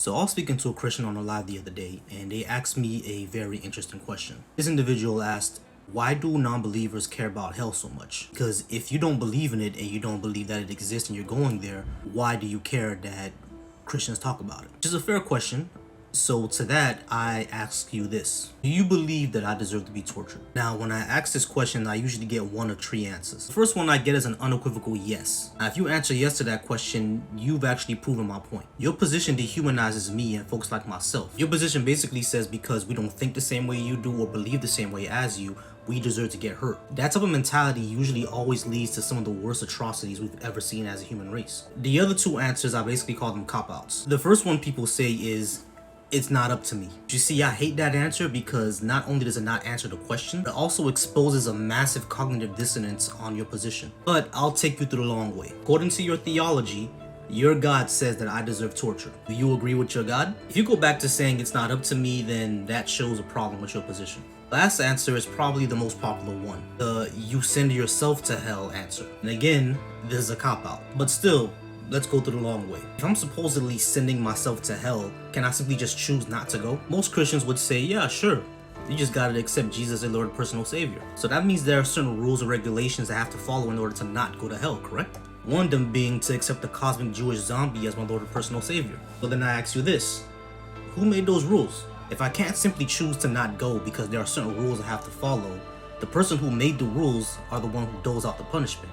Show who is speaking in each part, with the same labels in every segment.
Speaker 1: So I was speaking to a Christian on a live the other day, and they asked me a very interesting question. This individual asked, why do non-believers care about hell so much? Because if you don't believe in it and you don't believe that it exists and you're going there, why do you care that Christians talk about it? Which is a fair question. So to that, I ask you this. Do you believe that I deserve to be tortured? Now, when I ask this question, I usually get one of three answers. The first one I get is an unequivocal yes. Now, if you answer yes to that question, you've actually proven my point. Your position dehumanizes me and folks like myself. Your position basically says because we don't think the same way you do or believe the same way as you, we deserve to get hurt. That type of mentality usually always leads to some of the worst atrocities we've ever seen as a human race. The other two answers, I basically call them cop-outs. The first one people say is, it's not up to me. You see, I hate that answer because not only does it not answer the question, but it also exposes a massive cognitive dissonance on your position. But I'll take you through the long way. According to your theology, your God says that I deserve torture. Do you agree with your God? If you go back to saying it's not up to me, then that shows a problem with your position. Last answer is probably the most popular one, the you send yourself to hell answer. And again, this is a cop-out. But still, let's go through the long way. If I'm supposedly sending myself to hell, can I simply just choose not to go? Most Christians would say, yeah, sure. You just gotta accept Jesus as Lord and personal Savior. So that means there are certain rules or regulations I have to follow in order to not go to hell, correct? One of them being to accept the cosmic Jewish zombie as my Lord and personal Savior. So then I ask you this, who made those rules? If I can't simply choose to not go because there are certain rules I have to follow, the person who made the rules are the one who doles out the punishment,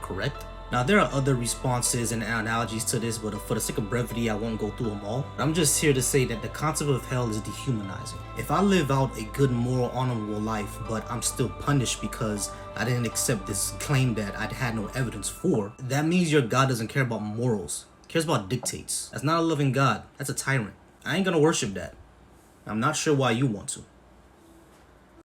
Speaker 1: correct? Now, there are other responses and analogies to this, but for the sake of brevity, I won't go through them all. I'm just here to say that the concept of hell is dehumanizing. If I live out a good, moral, honorable life, but I'm still punished because I didn't accept this claim that I'd had no evidence for, that means your God doesn't care about morals. He cares about dictates. That's not a loving God. That's a tyrant. I ain't gonna worship that. I'm not sure why you want to.